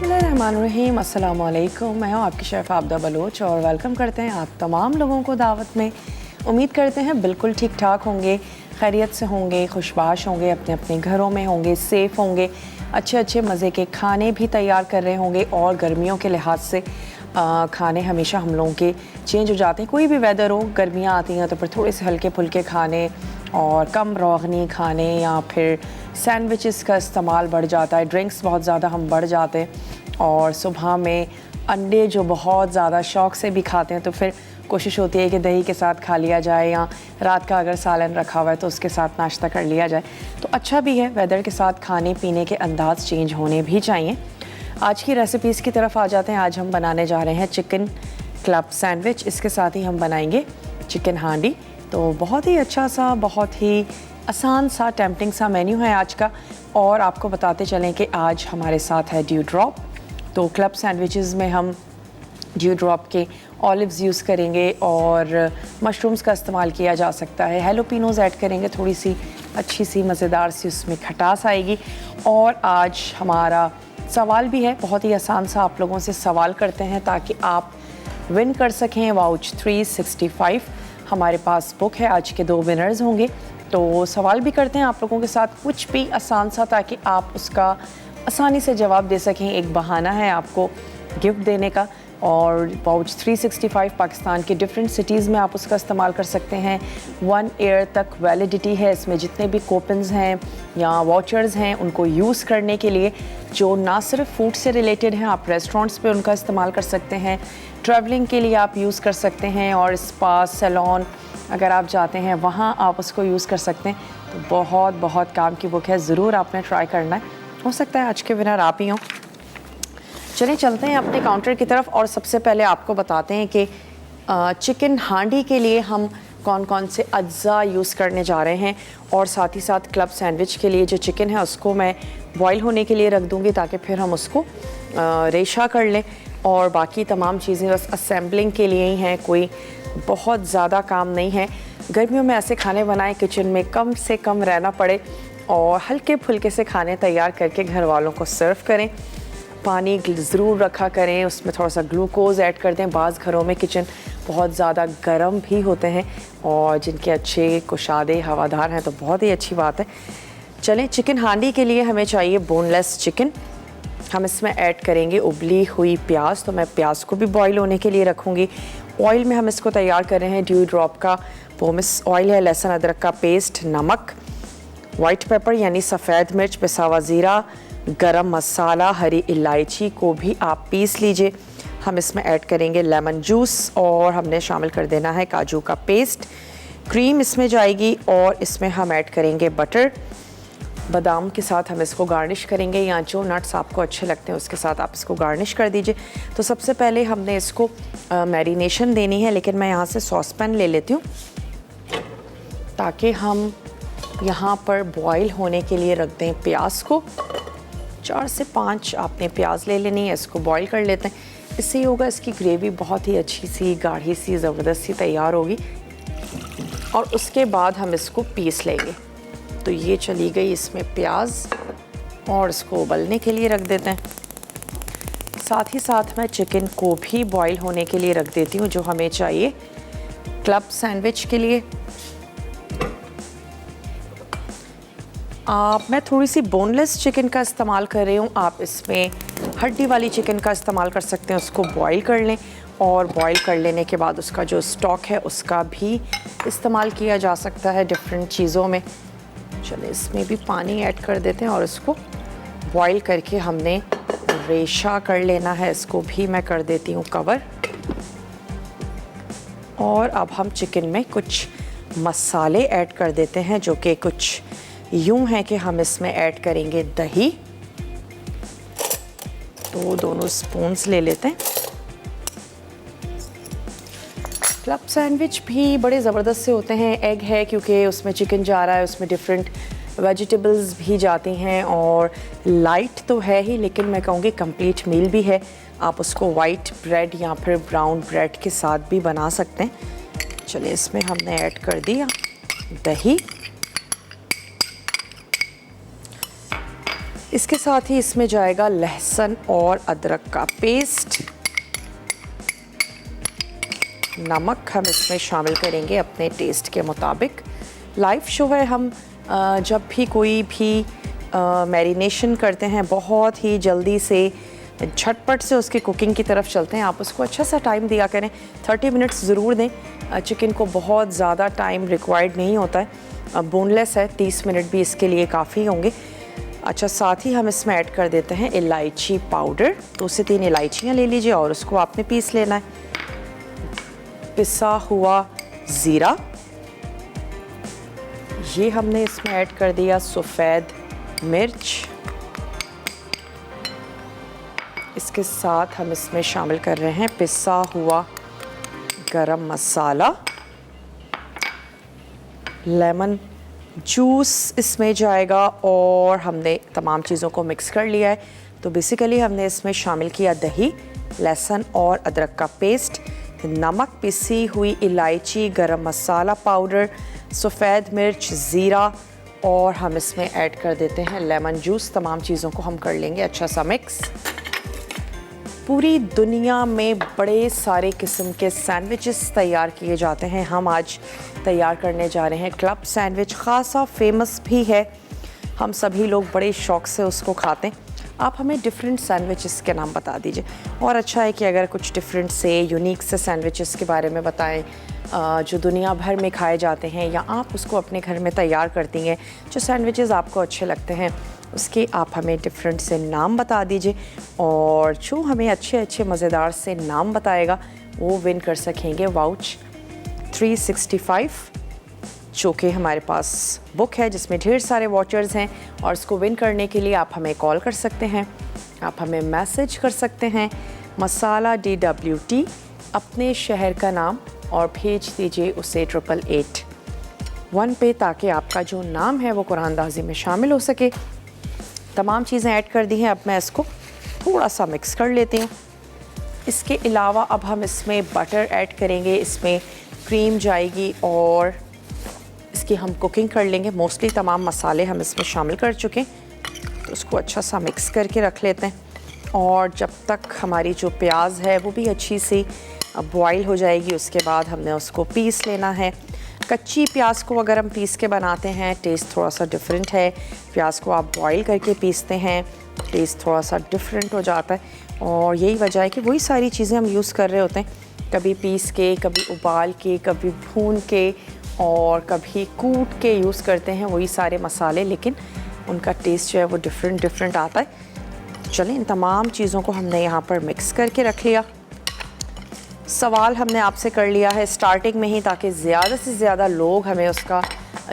बिस्मिल्लाहिर्रहमानिर्रहीम, अस्सलाम वालेकुम। मैं हूँ आपकी शेफ़ आबदा बलोच और वेलकम करते हैं आप तमाम लोगों को दावत में। उम्मीद करते हैं बिल्कुल ठीक ठाक होंगे, खैरियत से होंगे, खुशबाश होंगे, अपने अपने घरों में होंगे, सेफ़ होंगे, अच्छे अच्छे मज़े के खाने भी तैयार कर रहे होंगे। और गर्मियों के लिहाज से खाने हमेशा हम लोगों के चेंज हो जाते हैं। कोई भी वेदर हो, गर्मियाँ आती हैं तो फिर थोड़े से हल्के फुल्के खाने और कम रोगनी खाने या फिर सैंडविचेस का इस्तेमाल बढ़ जाता है, ड्रिंक्स बहुत ज़्यादा हम बढ़ जाते हैं। और सुबह में अंडे जो बहुत ज़्यादा शौक़ से भी खाते हैं तो फिर कोशिश होती है कि दही के साथ खा लिया जाए, या रात का अगर सालन रखा हुआ है तो उसके साथ नाश्ता कर लिया जाए। तो अच्छा भी है, वेदर के साथ खाने पीने के अंदाज़ चेंज होने भी चाहिए। आज की रेसिपीज़ की तरफ आ जाते हैं। आज हम बनाने जा रहे हैं चिकन क्लब सैंडविच। इसके साथ ही हम बनाएंगे चिकन हांडी। तो बहुत ही अच्छा सा, बहुत ही आसान सा, टेम्पटिंग सा मेन्यू है आज का। और आपको बताते चलें कि आज हमारे साथ है ड्यू ड्रॉप। तो क्लब सैंडविचेस में हम ड्यू ड्रॉप के ऑलिव्स यूज़ करेंगे और मशरूम्स का इस्तेमाल किया जा सकता है। हैलोपिनोज ऐड करेंगे, थोड़ी सी अच्छी सी मज़ेदार सी उसमें खटास आएगी। और आज हमारा सवाल भी है, बहुत ही आसान सा, आप लोगों से सवाल करते हैं ताकि आप विन कर सकें वाउच 365। हमारे पास बुक है, आज के 2 विनर्स होंगे। तो सवाल भी करते हैं आप लोगों के साथ, कुछ भी आसान सा, ताकि आप उसका आसानी से जवाब दे सकें। एक बहाना है आपको गिफ्ट देने का। और वाउच 365 पाकिस्तान के डिफरेंट सिटीज़ में आप उसका इस्तेमाल कर सकते हैं। 1 ईयर तक वैलिडिटी है इसमें। जितने भी कूपन्स हैं या वाउचर्स हैं उनको यूज़ करने के लिए, जो ना सिर्फ फूड से रिलेटेड हैं, आप रेस्टोरेंट्स पे उनका इस्तेमाल कर सकते हैं, ट्रैवलिंग के लिए आप यूज़ कर सकते हैं, और स्पा सैलून अगर आप जाते हैं वहाँ आप उसको यूज़ कर सकते हैं। तो बहुत बहुत काम की बुक है, ज़रूर आपने ट्राई करना है। हो सकता है आज के विनर आप ही हों। चलिए चलते हैं अपने काउंटर की तरफ और सबसे पहले आपको बताते हैं कि चिकन हांडी के लिए हम कौन कौन से अज्जा यूज़ करने जा रहे हैं। और साथ ही साथ क्लब सैंडविच के लिए जो चिकन है उसको मैं बॉईल होने के लिए रख दूँगी ताकि फिर हम उसको रेशा कर लें। और बाकी तमाम चीज़ें बस असेंबलिंग के लिए ही हैं, कोई बहुत ज़्यादा काम नहीं है। गर्मियों में ऐसे खाने बनाएं किचन में कम से कम रहना पड़े और हल्के फुल्के से खाने तैयार करके घर वालों को सर्व करें। पानी ज़रूर रखा करें, उसमें थोड़ा सा ग्लूकोज़ ऐड कर दें। बाज़ घरों में किचन बहुत ज़्यादा गर्म भी होते हैं और जिनके अच्छे कुशादे हवादार हैं तो बहुत ही अच्छी बात है। चलें, चिकन हांडी के लिए हमें चाहिए बोनलेस चिकन। हम इसमें ऐड करेंगे उबली हुई प्याज। तो मैं प्याज को भी बॉईल होने के लिए रखूँगी। ऑयल में हम इसको तैयार कर रहे हैं ड्यू ड्रॉप का पोमिस ऑयल है, लहसुन अदरक का पेस्ट, नमक, वाइट पेपर यानी सफ़ेद मिर्च, पिसा हुआ ज़ीरा, गरम मसाला, हरी इलायची को भी आप पीस लीजिए। हम इसमें ऐड करेंगे लेमन जूस और हमने शामिल कर देना है काजू का पेस्ट। क्रीम इसमें जाएगी और इसमें हम ऐड करेंगे बटर। बादाम के साथ हम इसको गार्निश करेंगे, या जो नट्स आपको अच्छे लगते हैं उसके साथ आप इसको गार्निश कर दीजिए। तो सबसे पहले हमने इसको मैरिनेशन देनी है, लेकिन मैं यहाँ से सॉस पैन ले लेती हूँ ताकि हम यहाँ पर बॉईल होने के लिए रख दें प्याज को। 4 से 5 आपने प्याज ले लेनी है, इसको बॉईल कर लेते हैं। इससे ही होगा, इसकी ग्रेवी बहुत ही अच्छी सी, गाढ़ी सी, ज़बरदस्त सी तैयार होगी। और उसके बाद हम इसको पीस लेंगे। तो ये चली गई इसमें प्याज और इसको उबलने के लिए रख देते हैं। साथ ही साथ मैं चिकन को भी बॉईल होने के लिए रख देती हूँ, जो हमें चाहिए क्लब सैंडविच के लिए। मैं थोड़ी सी बोनलेस चिकन का इस्तेमाल कर रही हूँ। आप इसमें हड्डी वाली चिकन का इस्तेमाल कर सकते हैं। उसको बॉईल कर लें और बॉईल कर लेने के बाद उसका जो स्टॉक है उसका भी इस्तेमाल किया जा सकता है डिफरेंट चीज़ों में। चलिए इसमें भी पानी ऐड कर देते हैं और इसको बॉईल करके हमने रेशा कर लेना है। इसको भी मैं कर देती हूँ कवर। और अब हम चिकन में कुछ मसाले ऐड कर देते हैं, जो कि कुछ यूं है कि हम इसमें ऐड करेंगे दही। तो दोनों स्पून्स ले लेते हैं। क्लब सैंडविच भी बड़े ज़बरदस्त से होते हैं। एग है क्योंकि उसमें चिकन जा रहा है, उसमें डिफरेंट वेजिटेबल्स भी जाती हैं और लाइट तो है ही, लेकिन मैं कहूँगी कंप्लीट मील भी है। आप उसको वाइट ब्रेड या फिर ब्राउन ब्रेड के साथ भी बना सकते हैं। चलिए इसमें हमने ऐड कर दिया दही। इसके साथ ही इसमें जाएगा लहसुन और अदरक का पेस्ट। नमक हम इसमें शामिल करेंगे अपने टेस्ट के मुताबिक। लाइव शो है, हम जब भी कोई भी मैरिनेशन करते हैं बहुत ही जल्दी से झटपट से उसकी कुकिंग की तरफ चलते हैं। आप उसको अच्छा सा टाइम दिया करें, 30 मिनट्स ज़रूर दें। चिकन को बहुत ज़्यादा टाइम रिक्वायर्ड नहीं होता है, बोनलेस है, 30 मिनट भी इसके लिए काफ़ी होंगे। अच्छा, साथ ही हम इसमें ऐड कर देते हैं इलायची पाउडर। 2 से 3 इलायचियाँ ले लीजिए और उसको आपने पीस लेना है। पिसा हुआ ज़ीरा, ये हमने इसमें ऐड कर दिया। सफ़ेद मिर्च, इसके साथ हम इसमें शामिल कर रहे हैं पिसा हुआ गरम मसाला। लेमन जूस इसमें जाएगा और हमने तमाम चीज़ों को मिक्स कर लिया है। तो बेसिकली हमने इसमें शामिल किया दही, लहसुन और अदरक का पेस्ट, नमक, पिसी हुई इलायची, गरम मसाला पाउडर, सफ़ेद मिर्च, ज़ीरा और हम इसमें ऐड कर देते हैं लेमन जूस। तमाम चीज़ों को हम कर लेंगे अच्छा सा मिक्स। पूरी दुनिया में बड़े सारे किस्म के सैंडविचेस तैयार किए जाते हैं। हम आज तैयार करने जा रहे हैं क्लब सैंडविच। ख़ासा फेमस भी है, हम सभी लोग बड़े शौक़ से उसको खाते हैं। आप हमें डिफरेंट सैंडविचेस के नाम बता दीजिए, और अच्छा है कि अगर कुछ डिफरेंट से यूनिक से सैंडविचेस के बारे में बताएं जो दुनिया भर में खाए जाते हैं, या आप उसको अपने घर में तैयार करती हैं। जो सैंडविचेस आपको अच्छे लगते हैं उसके आप हमें डिफरेंट से नाम बता दीजिए, और जो हमें अच्छे अच्छे मज़ेदार से नाम बताएगा वो विन कर सकेंगे वाउच 365, जो कि हमारे पास बुक है जिसमें ढेर सारे वॉचर्स हैं। और इसको विन करने के लिए आप हमें कॉल कर सकते हैं, आप हमें मैसेज कर सकते हैं मसाला DWT अपने शहर का नाम और भेज दीजिए उसे 8881 पे, ताकि आपका जो नाम है वो कुरानदाजी में शामिल हो सके। तमाम चीज़ें ऐड कर दी हैं, अब मैं इसको थोड़ा सा मिक्स कर लेती हूँ। इसके अलावा अब हम इसमें बटर ऐड करेंगे, इसमें क्रीम जाएगी और इसकी हम कुकिंग कर लेंगे। मोस्टली तमाम मसाले हम इसमें शामिल कर चुके हैं, तो उसको अच्छा सा मिक्स करके रख लेते हैं। और जब तक हमारी जो प्याज है वो भी अच्छी सी बॉईल हो जाएगी, उसके बाद हमने उसको पीस लेना है। कच्ची प्याज को अगर हम पीस के बनाते हैं टेस्ट थोड़ा सा डिफरेंट है, प्याज को आप बॉईल करके पीसते हैं टेस्ट थोड़ा सा डिफरेंट हो जाता है। और यही वजह है कि वही सारी चीज़ें हम यूज़ कर रहे होते हैं, कभी पीस के, कभी उबाल के, कभी भून के और कभी कूट के यूज़ करते हैं वही सारे मसाले, लेकिन उनका टेस्ट जो है वो डिफरेंट आता है। चलें, इन तमाम चीज़ों को हमने यहाँ पर मिक्स करके रख लिया। सवाल हमने आपसे कर लिया है स्टार्टिंग में ही, ताकि ज़्यादा से ज़्यादा लोग हमें उसका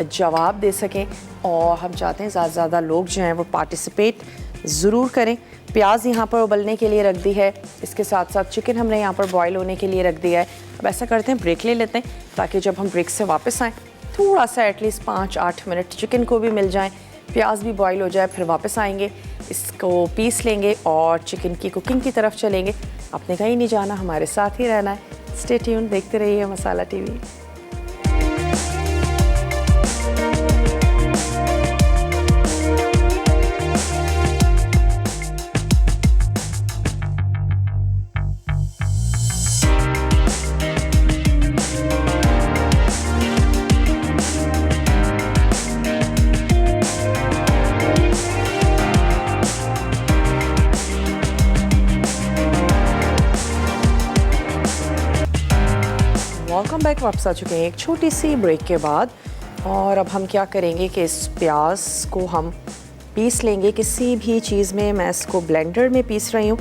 जवाब दे सकें, और हम चाहते हैं ज़्यादा से ज़्यादा लोग जो हैं वो पार्टिसिपेट ज़रूर करें। प्याज यहाँ पर उबलने के लिए रख दी है, इसके साथ साथ चिकन हमने यहाँ पर बॉईल होने के लिए रख दिया है। अब ऐसा करते हैं, ब्रेक ले लेते हैं, ताकि जब हम ब्रेक से वापस आएँ थोड़ा सा एटलीस्ट 5-8 मिनट चिकन को भी मिल जाएँ, प्याज भी बॉईल हो जाए। फिर वापस आएंगे, इसको पीस लेंगे और चिकन की कुकिंग की तरफ चलेंगे। आपने कहीं नहीं जाना, हमारे साथ ही रहना है। स्टे ट्यून, देखते रहिए मसाला टीवी। वेलकम बैक, वापस आ चुके हैं एक छोटी सी ब्रेक के बाद। और अब हम क्या करेंगे कि इस प्याज को हम पीस लेंगे किसी भी चीज़ में। मैं इसको ब्लेंडर में पीस रही हूँ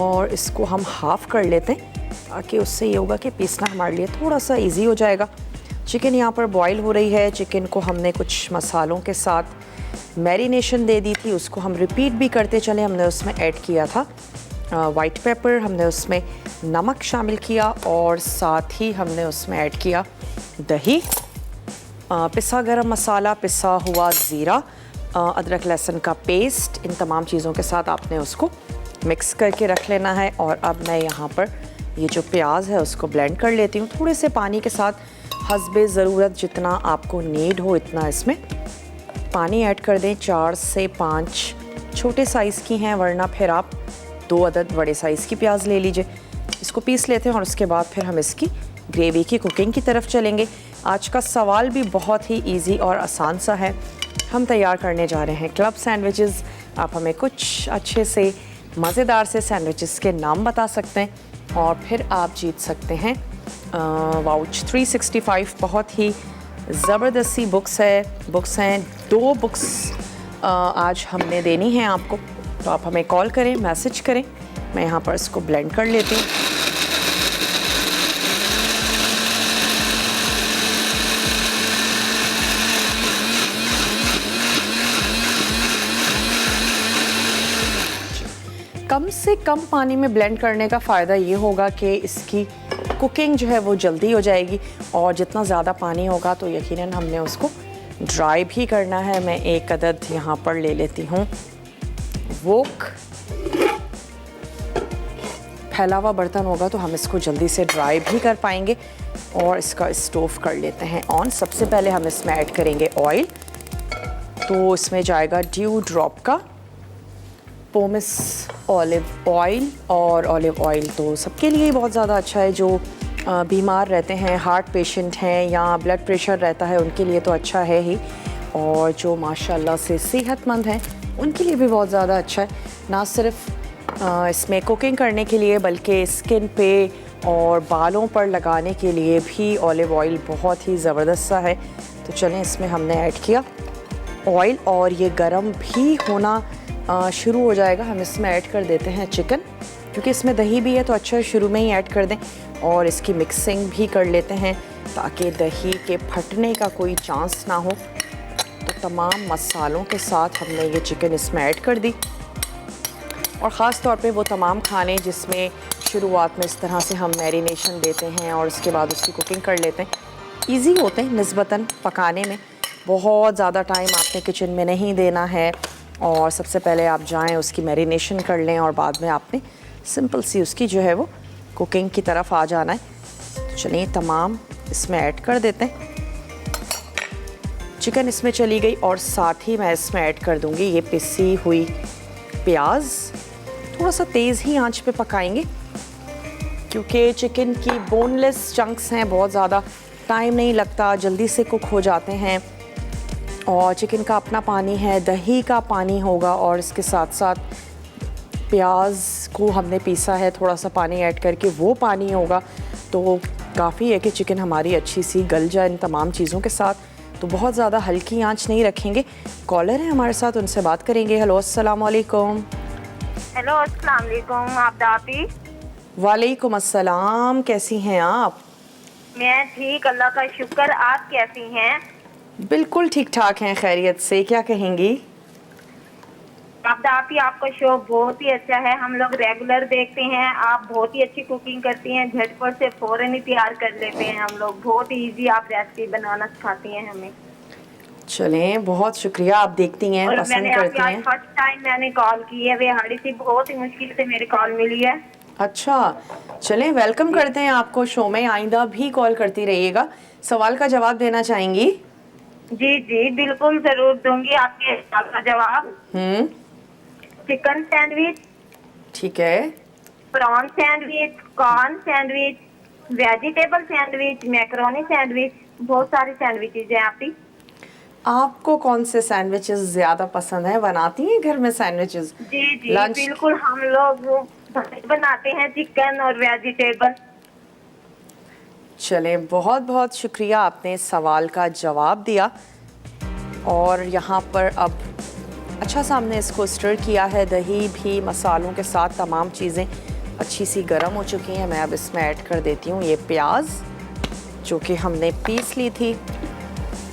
और इसको हम हाफ़ कर लेते हैं, ताकि उससे ये होगा कि पीसना हमारे लिए थोड़ा सा इजी हो जाएगा। चिकन यहाँ पर बॉईल हो रही है, चिकन को हमने कुछ मसालों के साथ मैरिनेशन दे दी थी, उसको हम रिपीट भी करते चले। हमने उसमें ऐड किया था वाइट पेपर, हमने उसमें नमक शामिल किया और साथ ही हमने उसमें ऐड किया दही, पिसा गरम मसाला, पिसा हुआ ज़ीरा, अदरक लहसुन का पेस्ट। इन तमाम चीज़ों के साथ आपने उसको मिक्स करके रख लेना है। और अब मैं यहाँ पर ये जो प्याज है उसको ब्लेंड कर लेती हूँ थोड़े से पानी के साथ, हस्बे ज़रूरत जितना आपको नीड हो इतना इसमें पानी ऐड कर दें। 4 से 5 छोटे साइज़ की हैं, वरना फिर आप 2 अदद बड़े साइज़ की प्याज ले लीजिए। इसको पीस लेते हैं और उसके बाद फिर हम इसकी ग्रेवी की कुकिंग की तरफ चलेंगे। आज का सवाल भी बहुत ही इजी और आसान सा है। हम तैयार करने जा रहे हैं क्लब सैंडविचेस। आप हमें कुछ अच्छे से मज़ेदार से सैंडविचेस के नाम बता सकते हैं और फिर आप जीत सकते हैं वाउच 365। बहुत ही ज़बरदस्त सी बुक्स हैं। 2 बुक्स आज हमने देनी है आपको, तो आप हमें कॉल करें, मैसेज करें। मैं यहाँ पर इसको ब्लेंड कर लेती हूँ। कम से कम पानी में ब्लेंड करने का फ़ायदा ये होगा कि इसकी कुकिंग जो है वो जल्दी हो जाएगी, और जितना ज़्यादा पानी होगा तो यकीनन हमने उसको ड्राई भी करना है। मैं 1 अदद यहाँ पर ले लेती हूँ वोक। फैला हुआ बर्तन होगा तो हम इसको जल्दी से ड्राई भी कर पाएंगे। और इसका स्टोव कर लेते हैं ऑन। सबसे पहले हम इसमें ऐड करेंगे ऑयल। तो इसमें जाएगा ड्यू ड्रॉप का पोमेस ऑलिव ऑयल। और ऑलिव ऑयल तो सबके लिए बहुत ज़्यादा अच्छा है, जो बीमार रहते हैं, हार्ट पेशेंट हैं या ब्लड प्रेशर रहता है, उनके लिए तो अच्छा है ही। और जो माशाल्लाह से सेहतमंद हैं उनके लिए भी बहुत ज़्यादा अच्छा है। ना सिर्फ इसमें कुकिंग करने के लिए बल्कि स्किन पे और बालों पर लगाने के लिए भी ऑलिव ऑयल बहुत ही ज़बरदस्त सा है। तो चलें, इसमें हमने ऐड किया ऑयल और ये गरम भी होना शुरू हो जाएगा। हम इसमें ऐड कर देते हैं चिकन, क्योंकि इसमें दही भी है तो अच्छा शुरू में ही ऐड कर दें। और इसकी मिक्सिंग भी कर लेते हैं ताकि दही के फटने का कोई चांस ना हो। तो तमाम मसालों के साथ हमने ये चिकन इसमें ऐड कर दी। और ख़ास तौर पे वो तमाम खाने जिसमें शुरुआत में इस तरह से हम मैरिनेशन देते हैं और उसके बाद उसकी कुकिंग कर लेते हैं, ईजी होते हैं निस्बतन पकाने में। बहुत ज़्यादा टाइम आपने किचन में नहीं देना है, और सबसे पहले आप जाएं उसकी मैरिनेशन कर लें और बाद में आपने सिंपल सी उसकी जो है वो कुकिंग की तरफ आ जाना है। तो चलिए तमाम इसमें ऐड कर देते हैं। चिकन इसमें चली गई और साथ ही मैं इसमें ऐड कर दूंगी ये पिसी हुई प्याज। थोड़ा सा तेज़ ही आंच पे पकाएंगे, क्योंकि चिकन की बोनलेस चंक्स हैं, बहुत ज़्यादा टाइम नहीं लगता, जल्दी से कुक हो जाते हैं। और चिकन का अपना पानी है, दही का पानी होगा, और इसके साथ साथ प्याज को हमने पीसा है, थोड़ा सा पानी ऐड करके वो पानी होगा। तो काफ़ी है कि चिकन हमारी अच्छी सी गल जाए इन तमाम चीज़ों के साथ। तो बहुत ज़्यादा हल्की आंच नहीं रखेंगे। कॉलर है हमारे साथ, उनसे बात करेंगे। हेलो, अस्सलाम वालेकुम। हेलो, अस्सलाम वालेकुम। आप दापी? वालेकुम अस्सलाम, कैसी हैं आप? मैं ठीक, अल्लाह का शुक्र। आप कैसी हैं? बिल्कुल ठीक ठाक हैं, खैरियत से। क्या कहेंगी? आप दापी, आपका शो बहुत ही अच्छा है, हम लोग रेगुलर देखते हैं। आप बहुत ही अच्छी कुकिंग करती हैं, झटपट से फ़ौरन ही तैयार कर लेते हैं हम लोग। बहुत ही इजी आप रेसिपी बनाना सिखाती हैं हमें। चलें, बहुत शुक्रिया। आप देखती हैं, पसंद करती हैं। फर्स्ट टाइम मैंने कॉल की है, बेहाड़ी से बहुत ही मुश्किल से मेरी कॉल मिली है। अच्छा, चलें, वेलकम करते हैं आपको शो में। आइंदा भी कॉल करती रहिएगा। सवाल का जवाब देना चाहेंगी? जी जी बिल्कुल, जरूर दूंगी आपके सवाल का जवाब। चिकन सैंडविच, ठीक है, prawn sandwich, corn sandwich, vegetable sandwich, macaroni sandwich, बहुत सारी सैंडविचेज हैं आपकी। आपको कौन से सैंडविचेस ज़्यादा पसंद है? बनाती हैं घर में सैंडविचेस? जी जी बिल्कुल, हम लोग वो बनाते हैं चिकन और वेजिटेबल। चलें, बहुत बहुत शुक्रिया, आपने सवाल का जवाब दिया। और यहाँ पर अब अच्छा सा हमने इसको स्टर किया है, दही भी मसालों के साथ तमाम चीज़ें अच्छी सी गर्म हो चुकी हैं। मैं अब इसमें ऐड कर देती हूँ ये प्याज जो कि हमने पीस ली थी,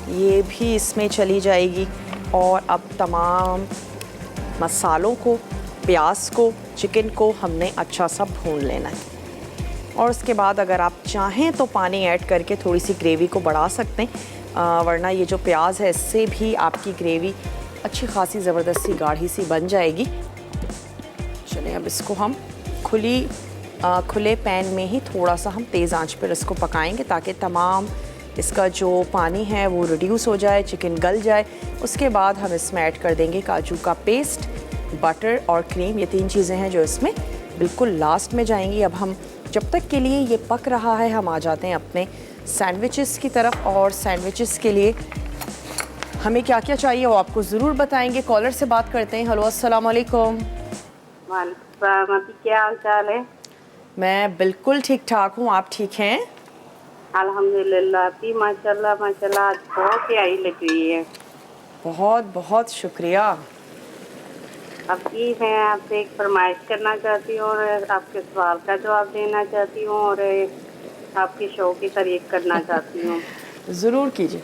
ये भी इसमें चली जाएगी। और अब तमाम मसालों को, प्याज को, चिकन को हमने अच्छा सा भून लेना है। और उसके बाद अगर आप चाहें तो पानी ऐड करके थोड़ी सी ग्रेवी को बढ़ा सकते हैं, वरना ये जो प्याज है इससे भी आपकी ग्रेवी अच्छी खासी ज़बरदस्त सी गाढ़ी सी बन जाएगी। चलिए, अब इसको हम खुले पैन में ही थोड़ा सा हम तेज़ आंच पर इसको पकाएंगे ताकि तमाम इसका जो पानी है वो रिड्यूस हो जाए, चिकन गल जाए। उसके बाद हम इसमें ऐड कर देंगे काजू का पेस्ट बटर और क्रीम, ये 3 चीज़ें हैं जो इसमें बिल्कुल लास्ट में जाएंगी। अब हम जब तक के लिए ये पक रहा है, हम आ जाते हैं अपने सैंडविचेस की तरफ। और सैंडविचेस के लिए हमें क्या क्या चाहिए वो आपको ज़रूर बताएंगे। कॉलर से बात करते हैं। हेलो, अस्सलाम वालेकुम। वालेकुम, अभी क्या हाल चाल है? मैं बिल्कुल ठीक ठाक हूँ, आप ठीक हैं? अल्हम्दुलिल्लाह अभी माशाल्लाह माशाल्लाह आज बहुत प्यारी लग रही है। बहुत बहुत शुक्रिया। अभी मैं आपसे एक फरमाइश करना चाहती हूँ और आपके सवाल का जवाब देना चाहती हूँ और आपके शो की तारीफ करना चाहती हूँ। ज़रूर कीजिए।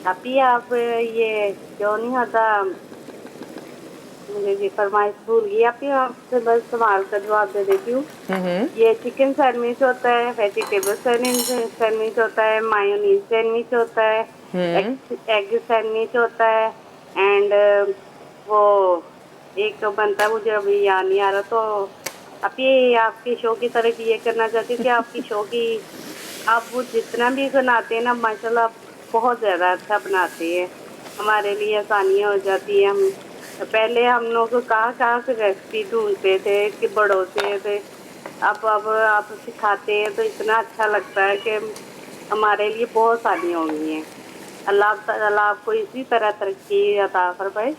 अभी आप ये जो नहीं होता, मुझे ये फरमाइश भूल गई। अभी आपसे बस सवाल का जवाब दे देती हूँ। ये चिकन सैंडविच होता है, वेजिटेबल सैंडविच होता है, मायोनीज सैंडविच होता है, एग सैंडविच होता है एंड वो एक तो बनता है, मुझे अभी याद नहीं आ रहा। तो अभी आपके शो की तरफ ये करना चाहती हूँ कि आपकी शो की आप वो जितना भी बनाते हैं ना माशाल्लाह बहुत ज़्यादा अच्छा बनाते हैं। हमारे लिए आसानियाँ हो जाती है। हम पहले हम लोग कहाँ से रेसिपी ढूंढते थे कि बढ़ोते थे, अब आप सिखाते हैं तो इतना अच्छा लगता है कि हमारे लिए बहुत आसानियाँ हो गई हैं। अल्लाह ताला आपको इसी तरह तरक्की अता फरमाए।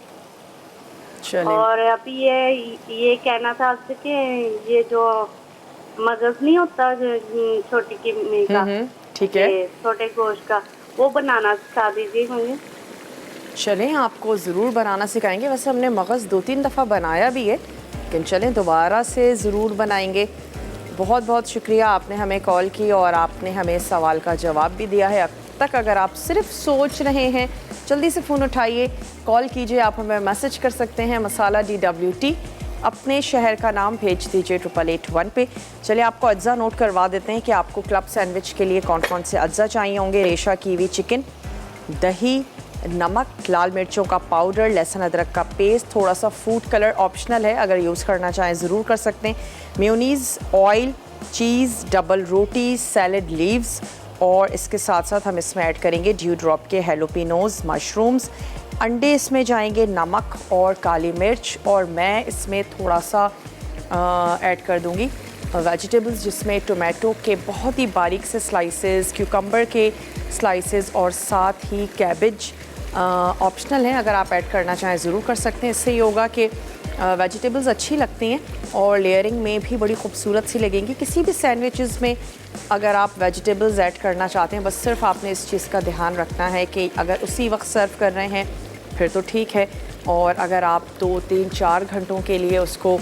और अभी ये कहना था आपसे कि ये जो मगज नहीं होता छोटी किमी का, ठीक है, छोटे गोश्त का, वो बनाना सिखा दीजिए मुझे। चलें, आपको ज़रूर बनाना सिखाएंगे। वैसे हमने मगज़ 2-3 दफ़ा बनाया भी है, लेकिन चलें दोबारा से ज़रूर बनाएंगे। बहुत बहुत शुक्रिया, आपने हमें कॉल की और आपने हमें सवाल का जवाब भी दिया है। अब तक अगर आप सिर्फ सोच रहे हैं, जल्दी से फ़ोन उठाइए, कॉल कीजिए। आप हमें मैसेज कर सकते हैं मसाला DWT, अपने शहर का नाम भेज दीजिए 8881 पे। चलिए आपको अज्जा नोट करवा देते हैं कि आपको क्लब सैंडविच के लिए कौन कौन से अज्जा चाहिए होंगे। रेशा कीवी चिकन, दही, नमक, लाल मिर्चों का पाउडर, लहसुन अदरक का पेस्ट, थोड़ा सा फूड कलर ऑप्शनल है, अगर यूज़ करना चाहें ज़रूर कर सकते हैं, मेयोनीज़, ऑयल, चीज़, डबल रोटी, सैलड लीव्स और इसके साथ साथ हम इसमें ऐड करेंगे ड्यू ड्रॉप के हेलोपिनोज, मशरूम्स, अंडे इसमें जाएंगे, नमक और काली मिर्च, और मैं इसमें थोड़ा सा ऐड कर दूँगी वेजिटेबल्स, जिसमें टोमेटो के बहुत ही बारीक से स्लाइसेस, क्यूकम्बर के स्लाइसेस और साथ ही कैबेज ऑप्शनल है, अगर आप ऐड करना चाहें ज़रूर कर सकते हैं। इससे ये होगा कि वेजिटेबल्स अच्छी लगती हैं और लेयरिंग में भी बड़ी खूबसूरत सी लगेंगी। किसी भी सैंडविचेस में अगर आप वेजिटेबल्स ऐड करना चाहते हैं, बस सिर्फ आपने इस चीज़ का ध्यान रखना है कि अगर उसी वक्त सर्व कर रहे हैं फिर तो ठीक है, और अगर आप 2, 3, 4 घंटों के लिए उसको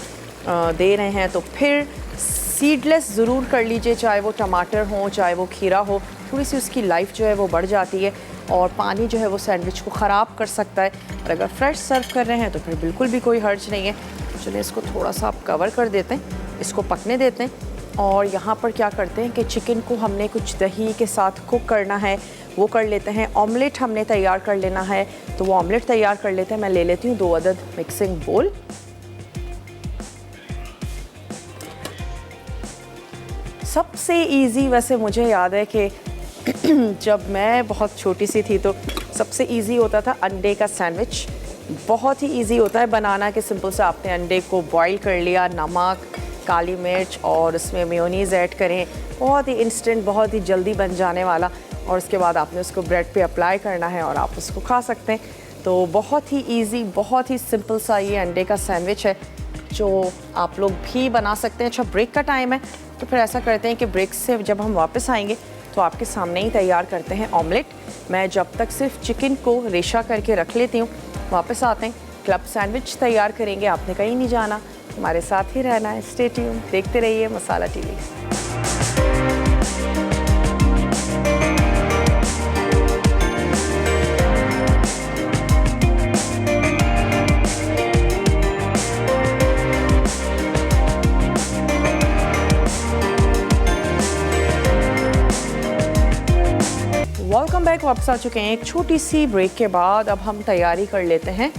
दे रहे हैं तो फिर सीडलेस ज़रूर कर लीजिए, चाहे वो टमाटर हो चाहे वो खीरा हो। थोड़ी सी उसकी लाइफ जो है वो बढ़ जाती है और पानी जो है वो सैंडविच को ख़राब कर सकता है, और अगर फ्रेश सर्व कर रहे हैं तो फिर बिल्कुल भी कोई हर्ज नहीं है। तो चलिए इसको थोड़ा सा आप कवर कर देते हैं, इसको पकने देते हैं। और यहाँ पर क्या करते हैं कि चिकन को हमने कुछ दही के साथ कुक करना है, वो कर लेते हैं। ऑमलेट हमने तैयार कर लेना है, तो वो ऑमलेट तैयार कर लेते हैं। मैं ले लेती हूँ 2 अदद मिक्सिंग बोल। सबसे इजी वैसे मुझे याद है कि जब मैं बहुत छोटी सी थी तो सबसे इजी होता था अंडे का सैंडविच। बहुत ही इजी होता है बनाना कि सिंपल से आपने अंडे को बॉईल कर लिया, नमक, काली मिर्च और उसमें मेयोनीज़ ऐड करें, बहुत ही इंस्टेंट, बहुत ही जल्दी बन जाने वाला, और उसके बाद आपने उसको ब्रेड पे अप्लाई करना है और आप उसको खा सकते हैं। तो बहुत ही इजी, बहुत ही सिंपल सा ये अंडे का सैंडविच है जो आप लोग भी बना सकते हैं। अच्छा, ब्रेक का टाइम है तो फिर ऐसा करते हैं कि ब्रेक से जब हम वापस आएंगे तो आपके सामने ही तैयार करते हैं ऑमलेट। मैं जब तक सिर्फ चिकन को रेशा करके रख लेती हूँ, वापस आते हैं, क्लब सैंडविच तैयार करेंगे। आपने कहीं नहीं जाना, हमारे साथ ही रहना है। स्टे ट्यून, देखते रहिए मसाला टीवी। वेलकम बैक, वापस आ चुके हैं एक छोटी सी ब्रेक के बाद। अब हम तैयारी कर लेते हैं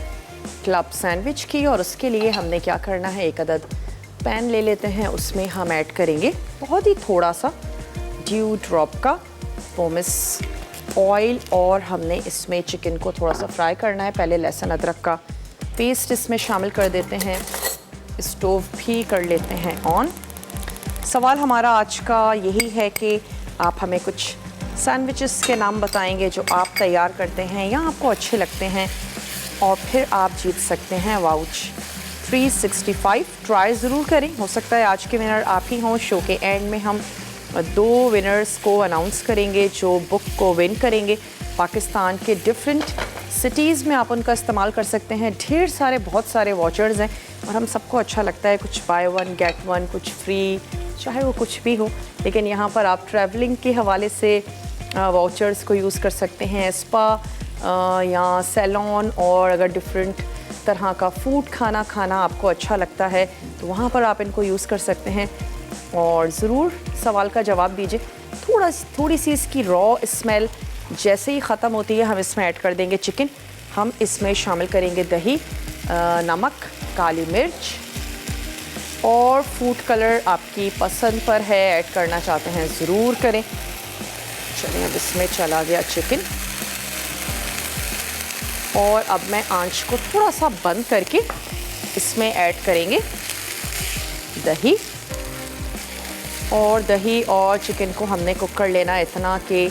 क्लब सैंडविच की, और उसके लिए हमने क्या करना है, एक अदद पैन ले लेते हैं, उसमें हम ऐड करेंगे बहुत ही थोड़ा सा ड्यू ड्रॉप का पोमिस ऑयल, और हमने इसमें चिकन को थोड़ा सा फ्राई करना है। पहले लहसुन अदरक का पेस्ट इसमें शामिल कर देते हैं। स्टोव भी कर लेते हैं ऑन। सवाल हमारा आज का यही है कि आप हमें कुछ सैंडविचेस के नाम बताएंगे जो आप तैयार करते हैं या आपको अच्छे लगते हैं, और फिर आप जीत सकते हैं वाउच 365। ट्राई ज़रूर करें, हो सकता है आज के विनर आप ही हों। शो के एंड में हम 2 विनर्स को अनाउंस करेंगे जो बुक को विन करेंगे। पाकिस्तान के डिफरेंट सिटीज़ में आप उनका इस्तेमाल कर सकते हैं। ढेर सारे बहुत सारे वॉचर्स हैं और हम सबको अच्छा लगता है कुछ बाय वन गेट वन, कुछ फ्री, चाहे वो कुछ भी हो। लेकिन यहाँ पर आप ट्रैवलिंग के हवाले से वाउचर्स को यूज़ कर सकते हैं, स्पा या सैलून, और अगर डिफरेंट तरह का फूड खाना आपको अच्छा लगता है तो वहाँ पर आप इनको यूज़ कर सकते हैं। और ज़रूर सवाल का जवाब दीजिए। थोड़ी सी इसकी रॉ स्मेल जैसे ही ख़त्म होती है हम इसमें ऐड कर देंगे चिकन। हम इसमें शामिल करेंगे दही, नमक, काली मिर्च और फूड कलर आपकी पसंद पर है, ऐड करना चाहते हैं ज़रूर करें। चलिए अब इसमें चला गया चिकन, और अब मैं आंच को थोड़ा सा बंद करके इसमें ऐड करेंगे दही। और दही और चिकन को हमने कुक कर लेना इतना कि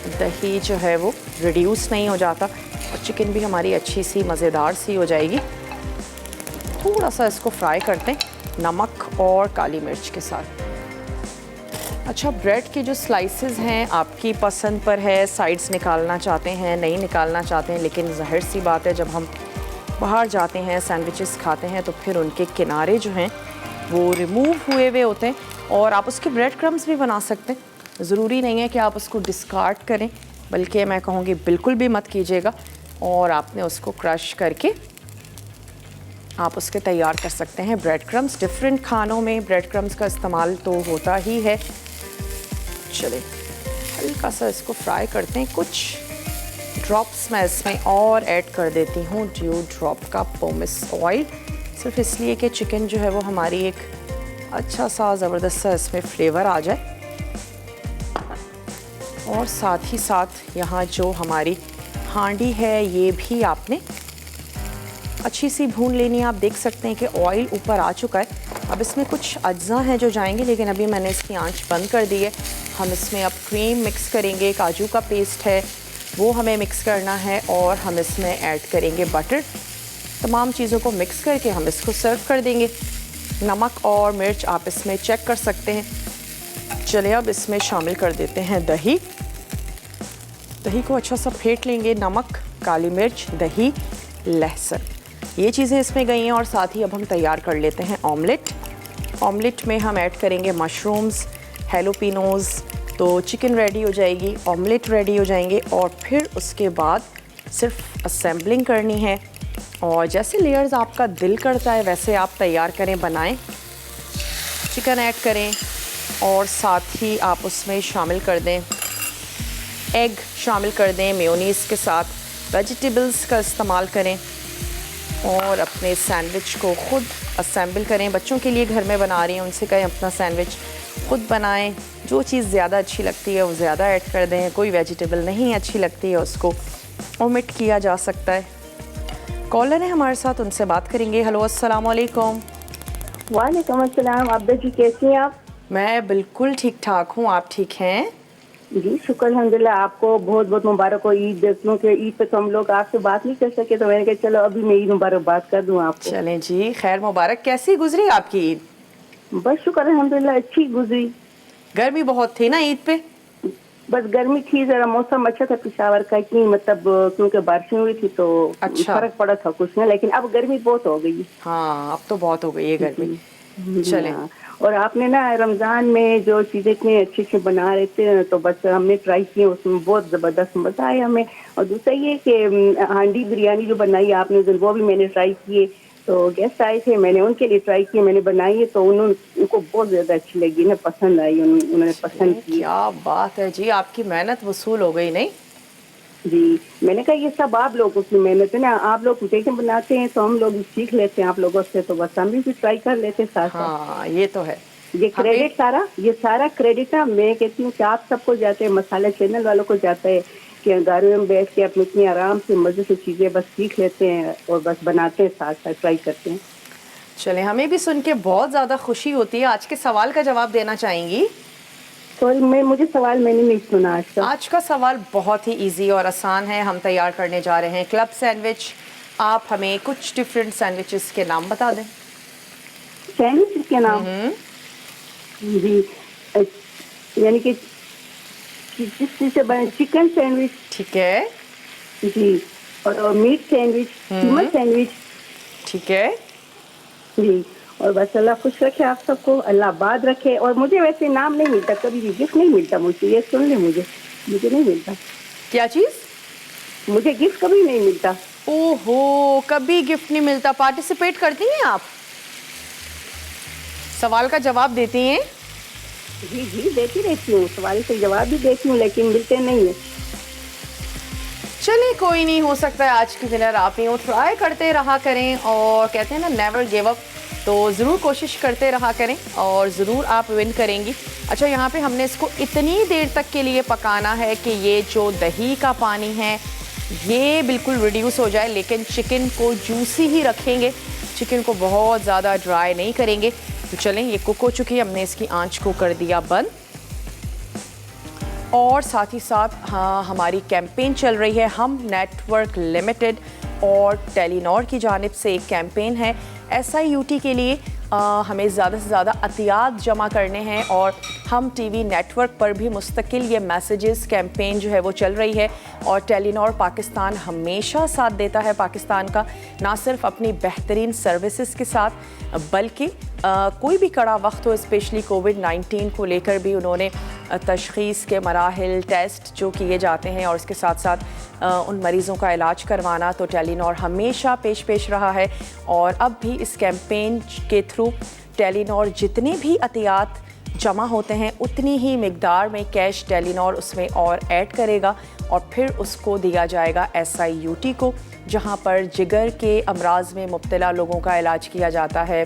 दही जो है वो रिड्यूस नहीं हो जाता और चिकन भी हमारी अच्छी सी मज़ेदार सी हो जाएगी। थोड़ा सा इसको फ्राई करते हैं नमक और काली मिर्च के साथ। अच्छा, ब्रेड के जो स्लाइसेस हैं आपकी पसंद पर है, साइड्स निकालना चाहते हैं, नहीं निकालना चाहते हैं, लेकिन ज़ाहिर सी बात है जब हम बाहर जाते हैं सैंडविचेस खाते हैं तो फिर उनके किनारे जो हैं वो रिमूव हुए हुए होते हैं, और आप उसके ब्रेड क्रम्स भी बना सकते हैं। ज़रूरी नहीं है कि आप उसको डिस्कार्ड करें, बल्कि मैं कहूँगी बिल्कुल भी मत कीजिएगा, और आपने उसको क्रश करके आप उसके तैयार कर सकते हैं ब्रेड क्रम्स। डिफरेंट खानों में ब्रेड क्रम्स का इस्तेमाल तो होता ही है। चलिए हल्का सा इसको फ्राई करते हैं। कुछ ड्रॉप्स मैं इसमें और ऐड कर देती हूँ, ड्यू ड्रॉप का पोमेस ऑयल, सिर्फ इसलिए कि चिकन जो है वो हमारी एक अच्छा सा ज़बरदस्त सा इसमें फ्लेवर आ जाए। और साथ ही साथ यहाँ जो हमारी हांडी है ये भी आपने अच्छी सी भून लेनी है। आप देख सकते हैं कि ऑयल ऊपर आ चुका है। अब इसमें कुछ अज्जा हैं जो जाएंगे, लेकिन अभी मैंने इसकी आंच बंद कर दी है। हम इसमें अब क्रीम मिक्स करेंगे, काजू का पेस्ट है वो हमें मिक्स करना है, और हम इसमें ऐड करेंगे बटर। तमाम चीज़ों को मिक्स करके हम इसको सर्व कर देंगे। नमक और मिर्च आप इसमें चेक कर सकते हैं। चलिए अब इसमें शामिल कर देते हैं दही। दही को अच्छा सा फेंट लेंगे। नमक, काली मिर्च, दही, लहसुन, ये चीज़ें इसमें गई हैं। और साथ ही अब हम तैयार कर लेते हैं ऑमलेट। ऑमलेट में हम ऐड करेंगे मशरूम्स, हैलोपिनोज़, तो चिकन रेडी हो जाएगी, ऑमलेट रेडी हो जाएंगे। और फिर उसके बाद सिर्फ असेंबलिंग करनी है, और जैसे लेयर्स आपका दिल करता है वैसे आप तैयार करें, बनाएं। चिकन ऐड करें और साथ ही आप उसमें शामिल कर दें एग, शामिल कर दें मेयोनीज़ के साथ। वेजिटेबल्स का इस्तेमाल करें और अपने सैंडविच को ख़ुद असेंबल करें। बच्चों के लिए घर में बना रही हैं, उनसे कहें अपना सैंडविच ख़ुद बनाएं। जो चीज़ ज़्यादा अच्छी लगती है वो ज़्यादा ऐड कर दें। कोई वेजिटेबल नहीं अच्छी लगती है उसको ओमिट किया जा सकता है। कॉलर है हमारे साथ, उनसे बात करेंगे। हेलो, अस्सलाम वालेकुम। वालेकुम अस्सलाम। आप जी कैसी हैं आप? मैं बिल्कुल ठीक ठाक हूँ, आप ठीक हैं? जी शुक्र अल्हम्दुलिल्लाह। आपको बहुत बहुत मुबारक हो ईद। देखूं कि ईद पे तो हम लोग आपसे बात नहीं कर सके, तो मैंने कहा चलो अभी मैं ईद मुबारक बात कर दूं आपको। चलें जी, खैर मुबारक। कैसी गुजरी आपकी ईद? बस शुक्र अल्हम्दुलिल्लाह, अच्छी गुजरी। गर्मी बहुत थी ना ईद पे? बस गर्मी थी, जरा मौसम अच्छा था पेशावर का, इतनी मतलब क्योंकि बारिशें हुई थी तो अच्छा। फर्क पड़ा था कुछ में, लेकिन अब गर्मी बहुत हो गई। हाँ, अब तो बहुत हो गई है गर्मी। चलें। हाँ। और आपने ना रमजान में जो चीजें इतनी अच्छी अच्छी बना रहे थे तो बस हमने ट्राई की, उसमें बहुत जबरदस्त मजा आया हमें। और दूसरा ये कि हांडी बिरयानी जो बनाई आपने वो भी मैंने ट्राई किए। तो गेस्ट आए थे, मैंने उनके लिए ट्राई की, मैंने बनाई है तो उनको बहुत ज्यादा अच्छी लगी ना, पसंद आई, उन्होंने पसंद की। क्या बात है जी, आपकी मेहनत वसूल हो गई नहीं? जी मैंने कहा ये सब आप लोगों की मेहनत है ना, आप लोग देखें बनाते हैं तो हम लोग सीख लेते हैं आप लोगों से, तो बस हम भी ट्राई कर लेते हैं साथ साथ। हाँ ये तो है। ये क्रेडिट सारा क्रेडिट ना मैं कहती हूँ कि आप सबको जाते हैं, मसाला चैनल वालों को जाता है, के घर में बैठ के अपने इतनी आराम से मज़े से चीज़ें बस सीख लेते हैं और बस बनाते हैं, साथ साथ ट्राई करते हैं। चले, हमें भी सुन के बहुत ज़्यादा खुशी होती है। आज के सवाल का जवाब देना चाहेंगी? सॉरी, मुझे सवाल मैंने नहीं सुना आज तक। आज का सवाल बहुत ही इजी और आसान है। हम तैयार करने जा रहे हैं क्लब सैंडविच। आप हमें कुछ डिफरेंट सैंडविचेस के नाम बता दें। सैंडविच के नाम? जी, यानी कि जिस चीज़ से बने, चिकन सैंडविच, ठीक है जी, और मीट सैंडविच, कीमा सैंडविच, ठीक है जी। और बस अल्लाह खुश रखे आप सबको, अल्लाह आबाद रखे। और मुझे वैसे नाम नहीं मिलता, कभी भी गिफ्ट नहीं मिलता मुझे, ये सुन ले, मुझे नहीं मिलता। क्या चीज़? मुझे गिफ्ट कभी नहीं मिलता। ओहो, कभी गिफ्ट नहीं मिलता। पार्टिसिपेट करती हैं आप? सवाल का जवाब देती हैं? जी जी, देती रहती हूँ, सवाल के जवाब भी देती हूँ, लेकिन मिलते नहीं है। चलिए, कोई नहीं, हो सकता है आज की विनर आप ही हो। ट्राई करते रहा करें और कहते हैं ना, नेवर गिव अप। तो ज़रूर कोशिश करते रहा करें और ज़रूर आप विन करेंगी। अच्छा, यहाँ पे हमने इसको इतनी देर तक के लिए पकाना है कि ये जो दही का पानी है ये बिल्कुल रिड्यूस हो जाए, लेकिन चिकन को जूसी ही रखेंगे, चिकन को बहुत ज़्यादा ड्राई नहीं करेंगे। तो चलें, ये कुक हो चुकी है, हमने इसकी आंच को कर दिया बंद। और साथ ही साथ हाँ, हमारी कैंपेन चल रही है। हम नेटवर्क लिमिटेड और टेलीनॉर की जानिब से एक कैंपेन है SIUT के लिए। हमें ज़्यादा से ज़्यादा अतियात जमा करने हैं और हम टीवी नेटवर्क पर भी मुस्तकिल ये मैसेजेस कैंपेन जो है वो चल रही है। और टेलीनॉर पाकिस्तान हमेशा साथ देता है पाकिस्तान का, ना सिर्फ अपनी बेहतरीन सर्विसेज के साथ बल्कि कोई भी कड़ा वक्त हो, स्पेशली कोविड-19 को लेकर भी उन्होंने तशख़ीस के मराहिल, टेस्ट जो किए जाते हैं और इसके साथ साथ उन मरीज़ों का इलाज करवाना, तो टेलीनॉर हमेशा पेश रहा है। और अब भी इस कैंपेन के थ्रू टेलीनॉर जितने भी अतियात जमा होते हैं उतनी ही मिकदार में कैश टेलीनॉर उसमें और ऐड करेगा और फिर उसको दिया जाएगा SIUT को, जहां पर जिगर के अमराज में मुब्तला लोगों का इलाज किया जाता है